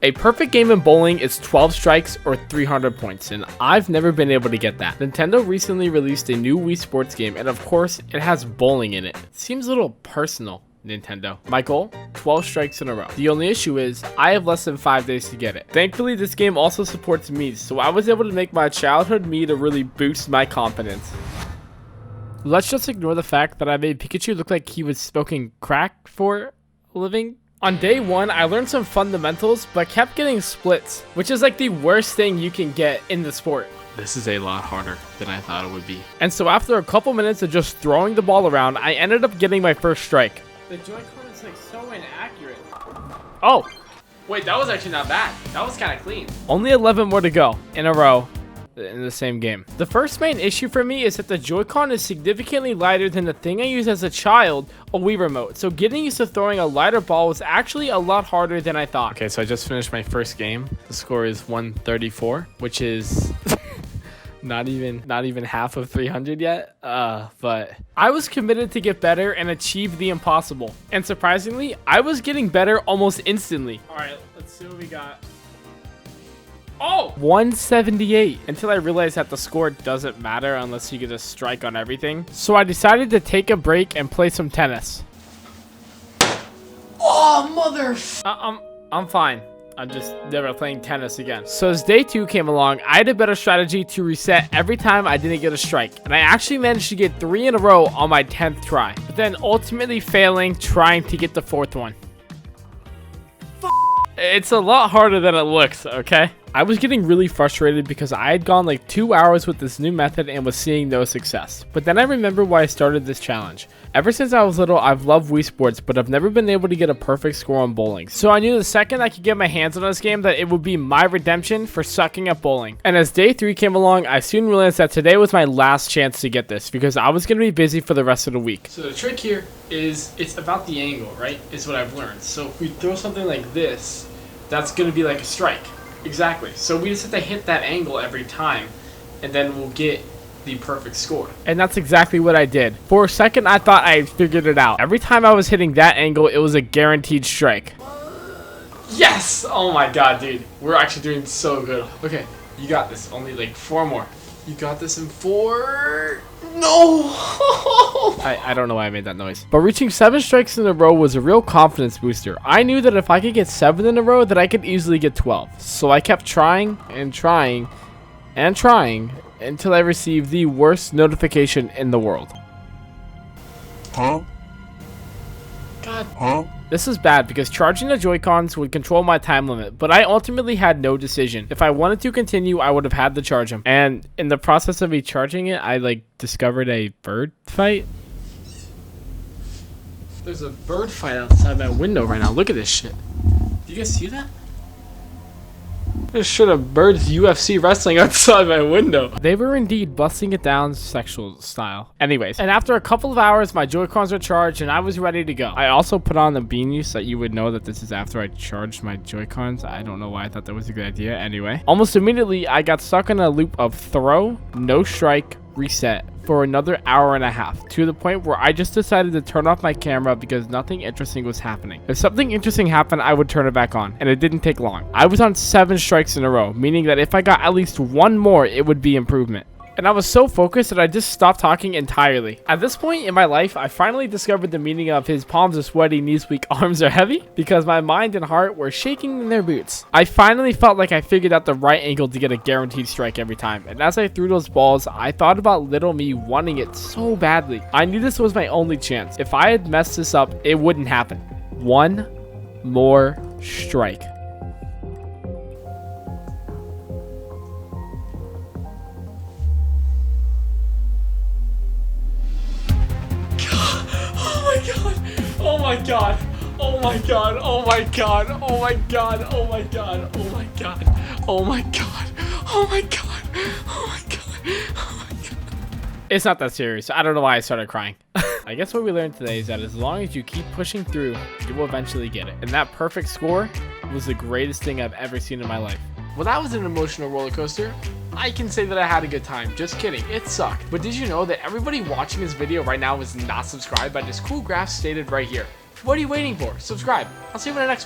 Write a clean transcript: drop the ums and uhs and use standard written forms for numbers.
A perfect game in bowling is 12 strikes or 300 points, and I've never been able to get that. Nintendo recently released a new Wii Sports game, and of course, it has bowling in it. Seems a little personal, Nintendo. My goal? 12 strikes in a row. The only issue is, I have less than 5 days to get it. Thankfully, this game also supports me's, so I was able to make my childhood me to really boost my confidence. Let's just ignore the fact that I made Pikachu look like he was smoking crack for a living. On day one, I learned some fundamentals, but kept getting splits, which is like the worst thing you can get in the sport. This is a lot harder than I thought it would be. And so after a couple minutes of just throwing the ball around, I ended up getting my first strike. The Joy-Con is like so inaccurate. Oh, wait, that was actually not bad. That was kind of clean. Only 11 more to go in a row in the same game. The first main issue for me is that the Joy-Con is significantly lighter than the thing I used as a child, a Wii Remote. So getting used to throwing a lighter ball was actually a lot harder than I thought. Okay, so I just finished my first game. The score is 134, which is not even half of 300 yet. But I was committed to get better and achieve the impossible. And surprisingly, I was getting better almost instantly. All right, let's see what we got. Oh, 178, until I realized that the score doesn't matter unless you get a strike on everything. So I decided to take a break and play some tennis. Oh, mother. I'm fine. I'm just never playing tennis again. So as day 2 came along, I had a better strategy to reset every time I didn't get a strike. And I actually managed to get 3 in a row on my 10th try, but then ultimately failing trying to get the 4th one. It's a lot harder than it looks, okay? I was getting really frustrated because I had gone like 2 hours with this new method and was seeing no success. But then I remember why I started this challenge. Ever since I was little, I've loved Wii Sports, but I've never been able to get a perfect score on bowling. So I knew the second I could get my hands on this game that it would be my redemption for sucking at bowling. And as day 3 came along, I soon realized that today was my last chance to get this because I was going to be busy for the rest of the week. So the trick here is it's about the angle, right? Is what I've learned. So if we throw something like this, that's going to be like a strike. Exactly. So we just have to hit that angle every time, and then we'll get the perfect score. And that's exactly what I did. For a second, I thought I had figured it out. Every time I was hitting that angle, it was a guaranteed strike. Yes! Oh my god, dude. We're actually doing so good. Okay, you got this. Only like 4 more. You got this in 4. No! I don't know why I made that noise. But reaching 7 strikes in a row was a real confidence booster. I knew that if I could get 7 in a row, that I could easily get 12. So I kept trying and trying and trying until I received the worst notification in the world. Huh? God. Huh? This is bad because charging the Joy-Cons would control my time limit, but I ultimately had no decision. If I wanted to continue, I would have had to charge them. And in the process of me charging it, I discovered a bird fight. There's a bird fight outside my window right now. Look at this shit. Do you guys see that? There's shit of birds UFC wrestling outside my window. They were indeed busting it down sexual style. Anyways, and after a couple of hours, my Joy-Cons were charged and I was ready to go. I also put on the beanie so that you would know that this is after I charged my Joy-Cons. I don't know why I thought that was a good idea. Anyway, almost immediately, I got stuck in a loop of throw, no strike, reset for another hour and a half, to the point where I just decided to turn off my camera because nothing interesting was happening. If something interesting happened, I would turn it back on, and it didn't take long. I was on 7 strikes in a row, meaning that if I got at least 1 more, it would be improvement. And I was so focused that I just stopped talking entirely. At this point in my life, I finally discovered the meaning of his palms are sweaty, knees weak, arms are heavy, because my mind and heart were shaking in their boots. I finally felt like I figured out the right angle to get a guaranteed strike every time. And as I threw those balls, I thought about little me wanting it so badly. I knew this was my only chance. If I had messed this up, it wouldn't happen. 1 more strike. Oh my god, oh my god, oh my god, oh my god, oh my god, oh my god, oh my god, oh my god, oh my god, oh my god. It's not that serious. I don't know why I started crying. I guess what we learned today is that as long as you keep pushing through, you will eventually get it. And that perfect score was the greatest thing I've ever seen in my life. Well, that was an emotional roller coaster. I can say that I had a good time. Just kidding, it sucked. But did you know that everybody watching this video right now is not subscribed by this cool graph stated right here? What are you waiting for? Subscribe. I'll see you in the next one.